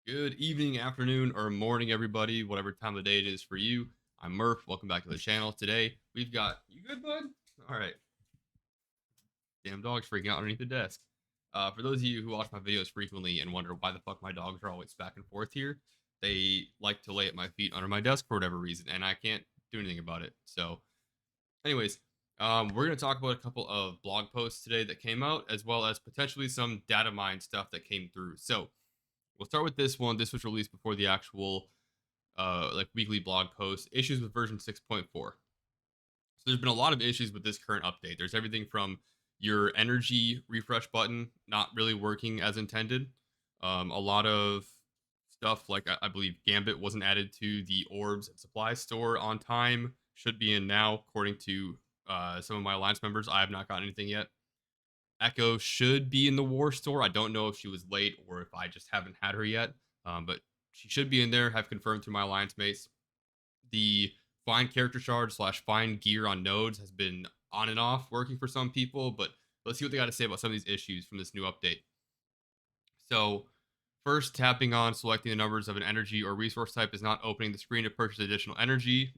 Good evening, afternoon, or morning, everybody, whatever time of the day it is for you. I'm Murph. Welcome back to the channel. Today, we've got. You good, bud? All right. Damn dog's freaking out underneath the desk. For those of you who watch my videos frequently and wonder why the fuck my dogs are always back and forth here, they like to lay at my feet under my desk for whatever reason, and I can't do anything about it. So, anyways, we're going to talk about a couple of blog posts today that came out, as well as potentially some data mine stuff that came through. So, we'll start with this one. This was released before the actual like weekly blog post issues with version 6.4. So there's been a lot of issues with this current update. There's everything from your energy refresh button not really working as intended. A lot of stuff like I believe Gambit wasn't added to the orbs and supply store on time. Should be in now, according to some of my alliance members. I have not gotten anything yet. Echo should be in the war store. I don't know if she was late or if I just haven't had her yet. But she should be in there. Have confirmed through my alliance mates. The find character shard slash find gear on nodes has been on and off working for some people, but let's see what they got to say about some of these issues from this new update. So, first, tapping on selecting the numbers of an energy or resource type is not opening the screen to purchase additional energy.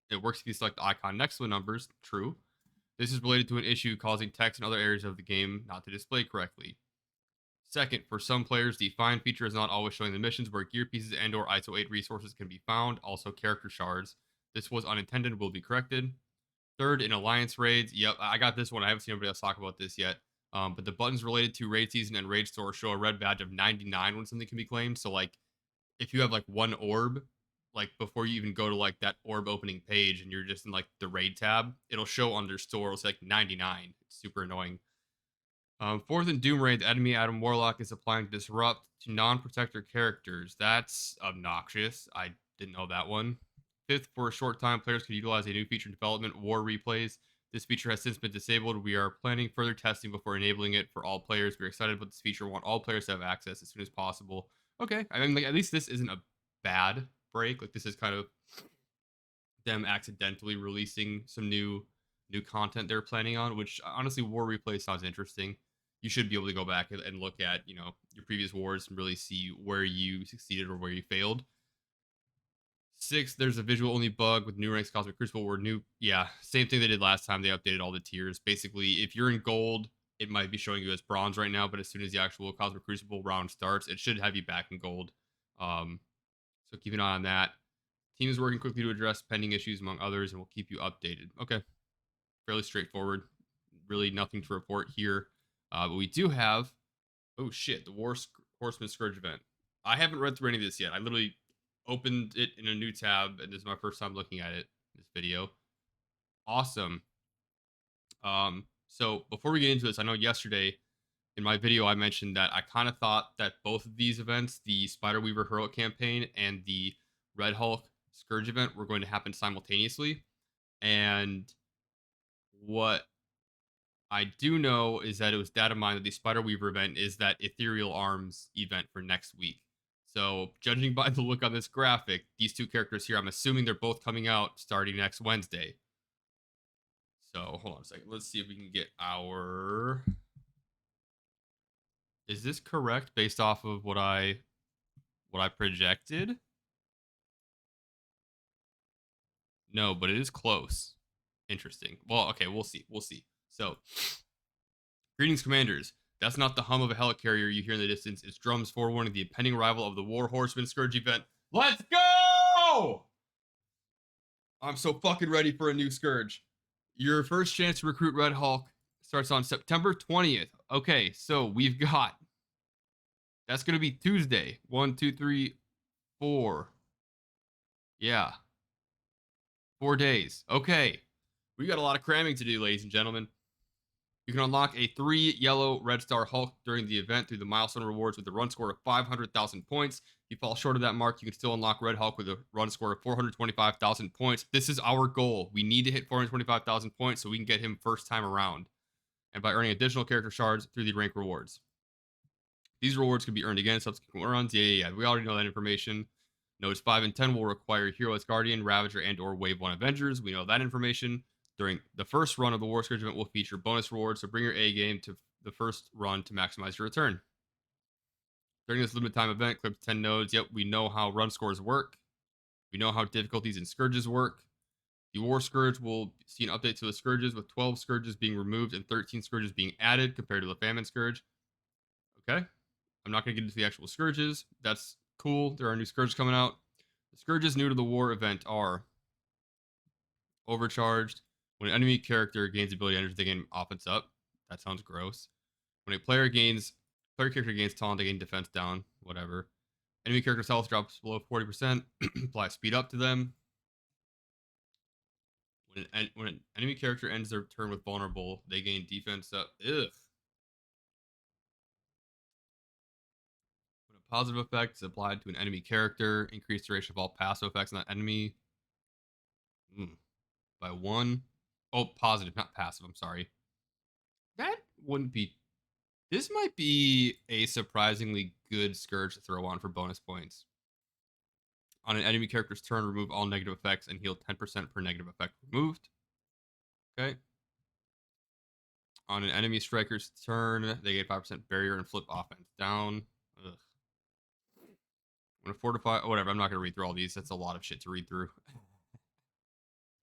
It works if you select the icon next to the numbers. True. This is related to an issue causing text in other areas of the game not to display correctly. Second, for some players, the find feature is not always showing the missions where gear pieces and or ISO 8 resources can be found, also character shards. This was unintended, will be corrected. Third, in alliance raids, yep, I got this one. I haven't seen anybody else talk about this yet. But the buttons related to raid season and raid store show a red badge of 99 when something can be claimed. So like if you have like one orb, like before you even go to like that orb opening page and you're just in like the raid tab, it'll show under store. It's like 99. It's super annoying. Fourth in Doom Raid, the enemy Adam Warlock is applying Disrupt to non-protector characters. That's obnoxious. I didn't know that one. Fifth, for a short time, players could utilize a new feature in development, War Replays. This feature has since been disabled. We are planning further testing before enabling it for all players. We're excited about this feature. We want all players to have access as soon as possible. Okay, I mean, like at least this isn't a bad break. Like this is kind of them accidentally releasing some new content they're planning on, which honestly War Replay sounds interesting. You should be able to go back and look at, your previous wars and really see where you succeeded or where you failed. Six, there's a visual only bug with new ranks Cosmic Crucible where same thing they did last time. They updated all the tiers. Basically, if you're in gold, it might be showing you as bronze right now, but as soon as the actual Cosmic Crucible round starts, it should have you back in gold. So keep an eye on that. Team is working quickly to address pending issues among others and will keep you updated. Okay, fairly straightforward. Really nothing to report here. But we do have, oh shit, the Horseman Scourge event. I haven't read through any of this yet. I literally opened it in a new tab, and this is my first time looking at it. This video, awesome. So before we get into this, I know yesterday in my video I mentioned that I kind of thought that both of these events, the Spider Weaver Heroic campaign and the Red Hulk Scourge event, were going to happen simultaneously. And what I do know is that it was data mined that the Spider Weaver event is that Ethereal Arms event for next week. So, judging by the look on this graphic, these two characters here, I'm assuming they're both coming out starting next Wednesday. So, hold on a second. Let's see if we can get our. Is this correct based off of what I projected? No, but it is close. Interesting. Well, okay, we'll see. We'll see. So, greetings, commanders. That's not the hum of a helicarrier you hear in the distance. It's drums forewarning the impending arrival of the War Horseman Scourge event. Let's go! I'm so fucking ready for a new Scourge. Your first chance to recruit Red Hulk starts on September 20th. Okay, so we've got. That's going to be Tuesday. 1, 2, 3, 4. Yeah. 4 days. Okay. We got a lot of cramming to do, ladies and gentlemen. You can unlock a 3 yellow Red Star Hulk during the event through the milestone rewards with a run score of 500,000 points. If you fall short of that mark, you can still unlock Red Hulk with a run score of 425,000 points. This is our goal. We need to hit 425,000 points so we can get him first time around, and by earning additional character shards through the rank rewards. These rewards can be earned again in subsequent runs. Yeah. We already know that information. Nodes 5 and 10 will require Hero as Guardian, Ravager, and or Wave 1 Avengers. We know that information. During the first run of the War Scourge event will feature bonus rewards, so bring your A game to the first run to maximize your return. During this limited time event, clip 10 nodes. Yep, we know how run scores work. We know how difficulties and scourges work. The War Scourge will see an update to the Scourges, with 12 Scourges being removed and 13 Scourges being added compared to the Famine Scourge. Okay. I'm not going to get into the actual Scourges. That's cool. There are new Scourges coming out. The Scourges new to the War event are Overcharged. When an enemy character gains ability to enter the game, offense up. That sounds gross. When a player character gains talent, they gain defense down. Whatever. Enemy character's health drops below 40%. Apply speed up to them. When an enemy character ends their turn with vulnerable, they gain defense up. Ugh. When a positive effect is applied to an enemy character, increase duration of all passive effects on that enemy by 1. Oh, positive, not passive. I'm sorry. That wouldn't be. This might be a surprisingly good Scourge to throw on for bonus points. On an enemy character's turn, remove all negative effects and heal 10% per negative effect removed. Okay. On an enemy striker's turn, they get 5% barrier and flip offense down. Ugh. When a fortify, whatever. I'm not going to read through all these. That's a lot of shit to read through.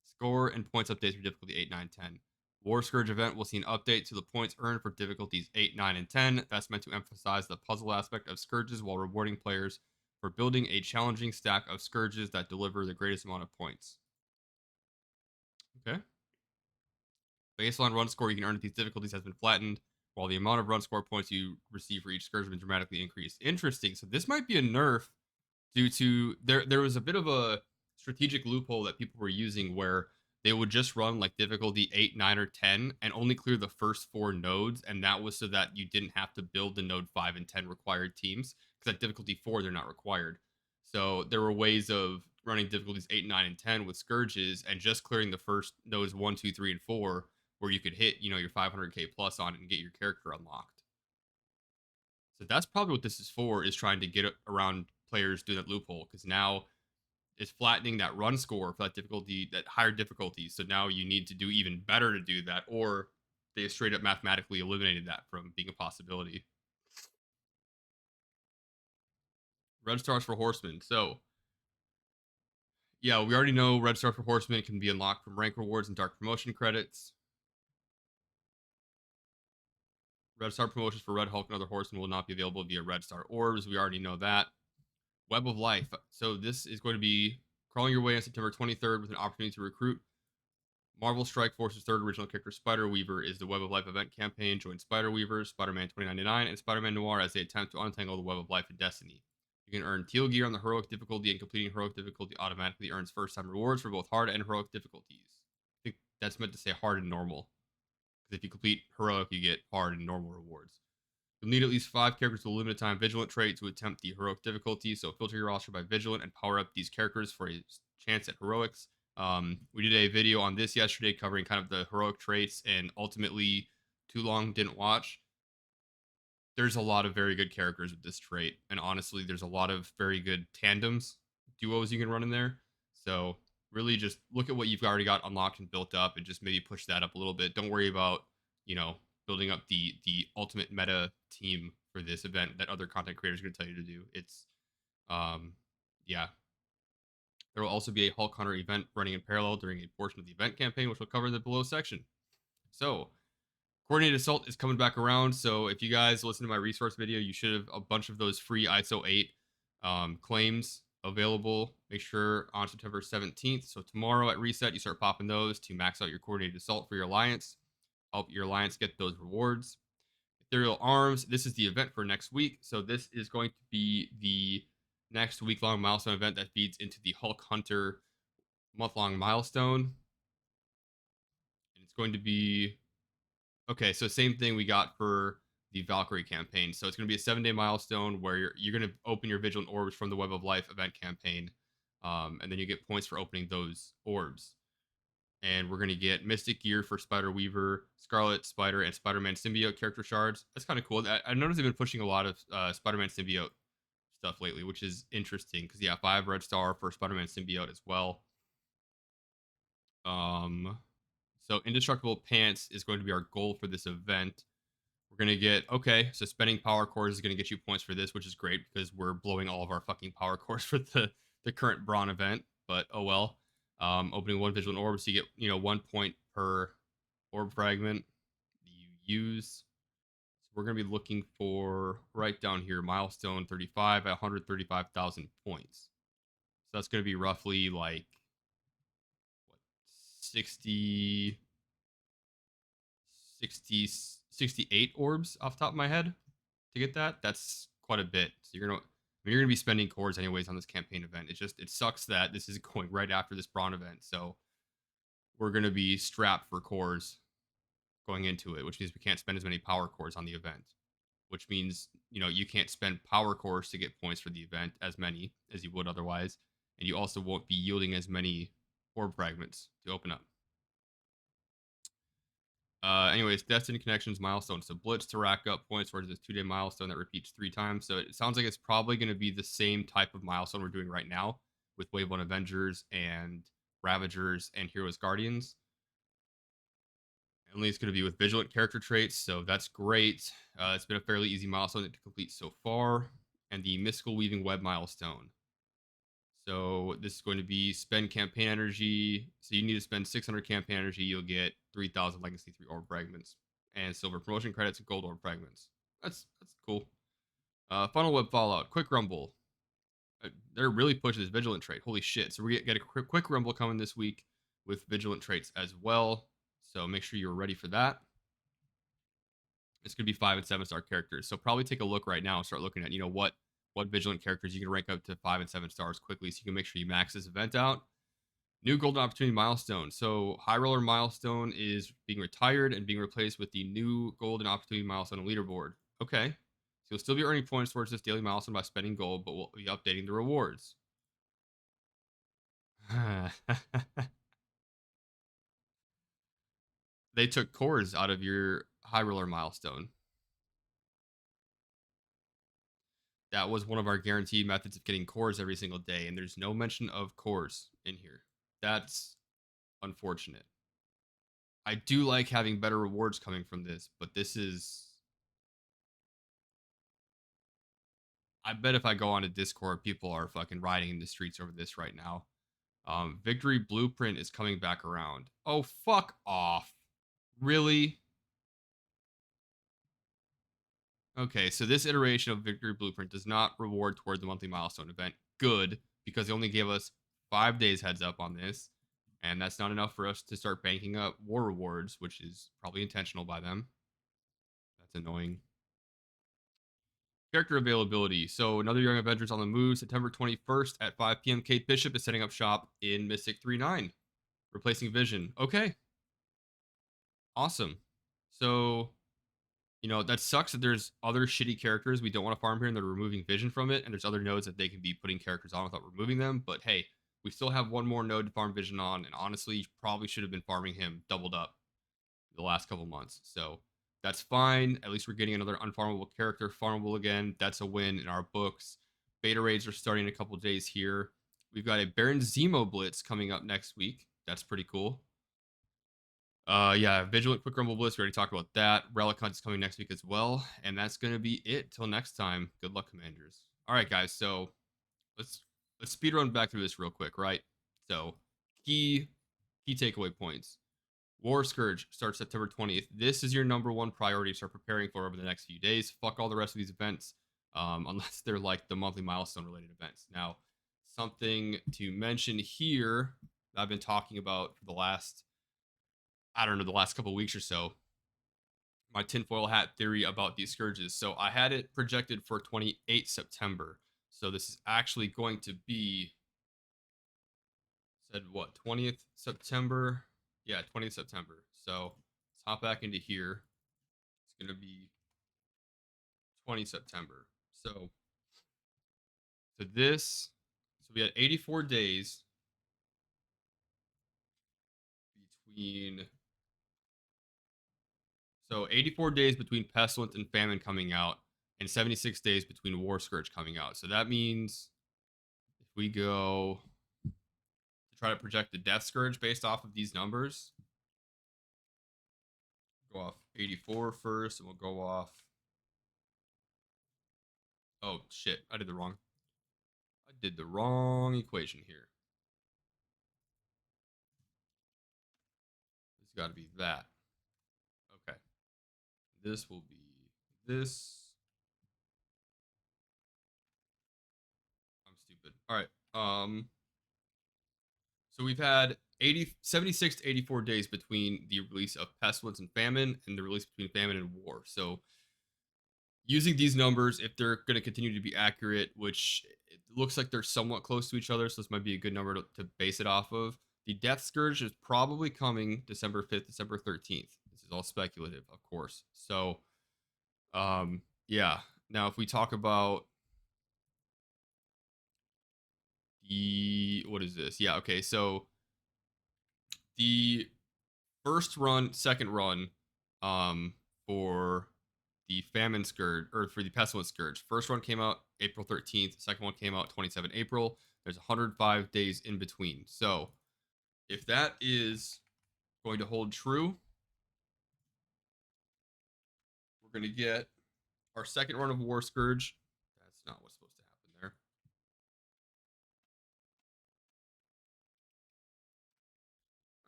Score and points updates for difficulty 8, 9, 10. War Scourge event will see an update to the points earned for difficulties 8, 9, and 10. That's meant to emphasize the puzzle aspect of Scourges while rewarding players for building a challenging stack of Scourges that deliver the greatest amount of points. Okay. Baseline run score you can earn at these difficulties has been flattened, while the amount of run score points you receive for each Scourge has been dramatically increased. Interesting. So this might be a nerf due to there was a bit of a strategic loophole that people were using where they would just run like difficulty 8, 9, or 10 and only clear the first 4 nodes, and that was so that you didn't have to build the node 5 and 10 required teams, because at difficulty 4 they're not required. So there were ways of running difficulties 8, 9, and 10 with Scourges and just clearing the first nodes 1, 2, 3, and 4, where you could hit, your 500k plus on it and get your character unlocked. So that's probably what this is for, is trying to get around players doing that loophole, because now it's flattening that run score for that difficulty, that higher difficulty. So now you need to do even better to do that, or they straight up mathematically eliminated that from being a possibility. Red stars for horsemen. So yeah, we already know red star for horsemen can be unlocked from rank rewards and dark promotion credits. Red star promotions for Red Hulk and other horsemen will not be available via red star orbs. We already know that. Web of Life. So this is going to be crawling your way on September 23rd with an opportunity to recruit Marvel Strike Force's third original character, Spider-Weaver, is the Web of Life event campaign. Join Spider-Weaver, Spider-Man 2099, and Spider-Man Noir as they attempt to untangle the Web of Life in Destiny. You can earn teal gear on the heroic difficulty, and completing heroic difficulty automatically earns first-time rewards for both hard and heroic difficulties. I think that's meant to say hard and normal, because if you complete heroic, you get hard and normal rewards. You'll need at least 5 characters with a limited time Vigilant trait to attempt the heroic difficulty, so filter your roster by Vigilant and power up these characters for a chance at heroics. We did a video on this yesterday covering kind of the heroic traits, and ultimately, too long didn't watch. There's a lot of very good characters with this trait, and honestly, there's a lot of very good tandems, duos you can run in there. So really just look at what you've already got unlocked and built up, and just maybe push that up a little bit. Don't worry about, building up the ultimate meta team for this event that other content creators are going to tell you to do. It's, yeah. There will also be a Hulk Hunter event running in parallel during a portion of the event campaign, which will cover the below section. So, Coordinated Assault is coming back around. So, if you guys listen to my resource video, you should have a bunch of those free ISO 8 claims available. Make sure on September 17th. So, tomorrow at reset, you start popping those to max out your Coordinated Assault for your alliance. Help your alliance get those rewards. Ethereal Arms, this is the event for next week. So, this is going to be the next week-long milestone event that feeds into the Hulk Hunter month-long milestone. And it's going to be... Okay, so same thing we got for the Valkyrie campaign. So it's going to be a 7-day milestone where you're going to open your Vigilant Orbs from the Web of Life event campaign. And then you get points for opening those orbs. And we're going to get Mystic Gear for Spider-Weaver, Scarlet Spider, and Spider-Man Symbiote character shards. That's kind of cool. I noticed they've been pushing a lot of Spider-Man Symbiote stuff lately, which is interesting because, yeah, 5 red star for Spider-Man Symbiote as well. So Indestructible Pants is going to be our goal for this event. We're going to get, okay, so spending power cores is going to get you points for this, which is great because we're blowing all of our fucking power cores for the current Braun event, but oh well. Opening one vigilant orb, so you get, 1 point per orb fragment you use. So we're going to be looking for right down here, milestone 35 at 135,000 points. So that's going to be roughly like what, 60, 60, 68 orbs off the top of my head to get that. That's quite a bit. So you're gonna be spending cores anyways on this campaign event. It sucks that this is going right after this Braun event. So we're gonna be strapped for cores going into it, which means we can't spend as many power cores on the event. Which means, you can't spend power cores to get points for the event as many as you would otherwise. And you also won't be yielding as many orb fragments to open up. Anyways, Destiny Connections milestone. So Blitz to rack up points towards this 2-day milestone that repeats 3 times. So it sounds like it's probably going to be the same type of milestone we're doing right now with Wave 1 Avengers and Ravagers and Heroes Guardians. Only it's going to be with Vigilant character traits, so that's great. It's been a fairly easy milestone to complete so far. And the Mystical Weaving Web milestone. So this is going to be spend campaign energy. So you need to spend 600 campaign energy. You'll get 3,000 Legacy 3 orb fragments and silver promotion credits and gold orb fragments. That's cool. Funnel Web Fallout, Quick Rumble. They're really pushing this Vigilant trait. Holy shit. So we get a quick Rumble coming this week with Vigilant traits as well. So make sure you're ready for that. It's going to be 5 and 7-star characters. So probably take a look right now and start looking at, what Vigilant characters you can rank up to 5 and 7 stars quickly so you can make sure you max this event out. New Golden Opportunity milestone. So High Roller milestone is being retired and being replaced with the new Golden Opportunity milestone leaderboard. Okay. So you'll still be earning points towards this daily milestone by spending gold, but we'll be updating the rewards. They took cores out of your High Roller milestone. That was one of our guaranteed methods of getting cores every single day, and there's no mention of cores in here. That's unfortunate. I do like having better rewards coming from this, but this is... I bet if I go on to Discord, people are fucking riding in the streets over this right now. Victory Blueprint is coming back around. Oh, fuck off. Really? Okay, so this iteration of Victory Blueprint does not reward toward the monthly milestone event. Good, because they only gave us 5 days heads up on this, and that's not enough for us to start banking up war rewards, which is probably intentional by them. That's annoying. Character availability. So another Young Avengers on the move. September 21st at 5 p.m. Kate Bishop is setting up shop in Mystic 3-9, replacing Vision. Okay. Awesome. So, that sucks that there's other shitty characters we don't want to farm here and they're removing Vision from it. And there's other nodes that they can be putting characters on without removing them. But hey, we still have one more node to farm Vision on. And honestly, you probably should have been farming him doubled up the last couple months. So that's fine. At least we're getting another unfarmable character farmable again. That's a win in our books. Beta raids are starting in a couple days here. We've got a Baron Zemo Blitz coming up next week. That's pretty cool. Yeah, Vigilant Quick Rumble Blitz. We already talked about that. Relic Hunt is coming next week as well. And that's going to be it till next time. Good luck, Commanders. All right, guys. So let's speed run back through this real quick, right? So key takeaway points. War Scourge starts September 20th. This is your number one priority to start preparing for over the next few days. Fuck all the rest of these events, unless they're like the monthly milestone related events. Now, something to mention here that I've been talking about for the last, the last couple of weeks or so, my tinfoil hat theory about these scourges. So I had it projected for 28 September. So this is actually going to be, said what, 20th September? Yeah, 20th September. So let's hop back into here. It's going to be 20 September. So we had 84 days between, 84 days between Pestilence and Famine coming out, and 76 days between War Scourge coming out. So that means if we go to try to project the Death Scourge based off of these numbers, Go off 84 first, and we'll go off. Oh shit! I did the wrong equation here. It's got to be that. Okay. This will be this. I'm stupid. All right. So we've had 76 to 84 days between the release of Pestilence and Famine and the release between Famine and War. So using these numbers, if they're going to continue to be accurate, which it looks like they're somewhat close to each other, so this might be a good number to base it off of. The Death Scourge is probably coming December 5th, December 13th. This is all speculative, of course. So, yeah. Now, if we talk about what is this? Yeah, okay. So the first run, second run, for the Famine Scourge, or for the Pestilence Scourge. First one came out April 13th. Second one came out 27 April. There's 105 days in between. So if that is going to hold true, we're going to get our second run of War Scourge. That's not what's supposed to happen there.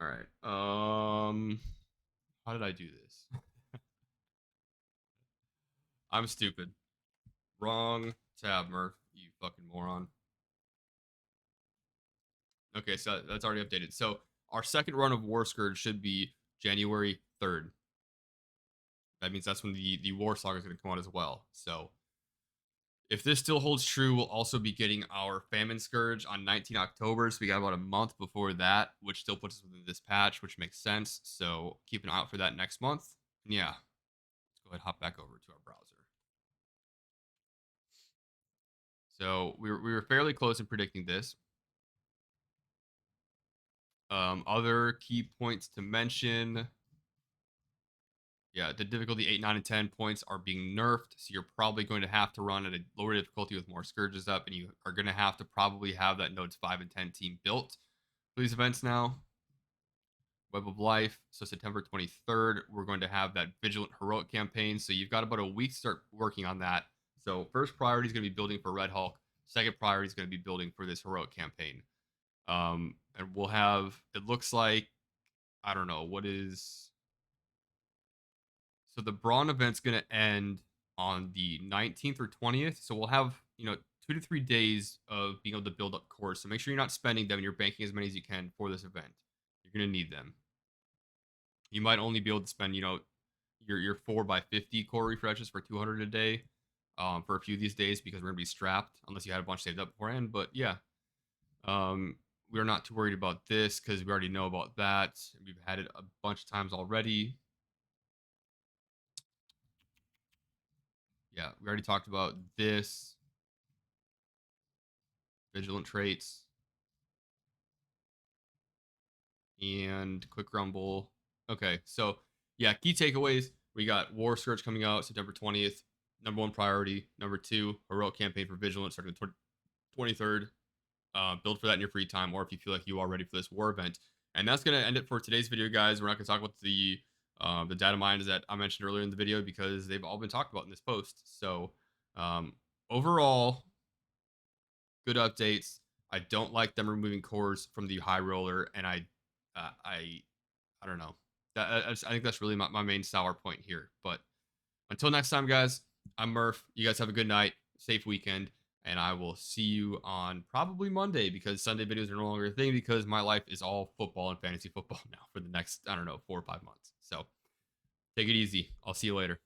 All right. How did I do this? I'm stupid. Wrong tab, Murph. You fucking moron. Okay, so that's already updated. So our second run of War Scourge should be January 3rd. That means that's when the War Saga is going to come out as well. So if this still holds true, we'll also be getting our Famine Scourge on 19 October. So we got about a month before that, which still puts us within this patch, which makes sense. So keep an eye out for that next month. And yeah, let's go ahead and hop back over to our browser. So we were fairly close in predicting this. Other key points to mention. Yeah, the difficulty 8, 9, and 10 points are being nerfed, so you're probably going to have to run at a lower difficulty with more Scourges up, and you are going to have to probably have that Nodes 5 and 10 team built for these events now. Web of Life, so September 23rd, we're going to have that Vigilant Heroic campaign, so you've got about a week to start working on that. So first priority is going to be building for Red Hulk. Second priority is going to be building for this Heroic campaign. And we'll have, it looks like, I don't know, what is... So the Brawn event's going to end on the 19th or 20th. So we'll have, 2 to 3 days of being able to build up cores. So make sure you're not spending them and you're banking as many as you can for this event. You're going to need them. You might only be able to spend, your 4x50 core refreshes for 200 a day for a few of these days because we're going to be strapped unless you had a bunch saved up beforehand. But yeah, we're not too worried about this because we already know about that. We've had it a bunch of times already. Yeah, we already talked about this. Vigilant traits. And quick rumble. Okay, so yeah, key takeaways. We got War Scourge coming out September 20th. Number 1 priority. Number 2, Heroic campaign for Vigilant starting the 23rd. Build for that in your free time, or if you feel like you are ready for this war event. And that's going to end it for today's video, guys. We're not going to talk about the data mines that I mentioned earlier in the video because they've all been talked about in this post. So overall, good updates. I don't like them removing cores from the high roller, and I don't know. I think that's really my main sour point here. But until next time, guys, I'm Murph. You guys have a good night, safe weekend, and I will see you on probably Monday because Sunday videos are no longer a thing because my life is all football and fantasy football now for the next, I don't know, 4 or 5 months. So take it easy. I'll see you later.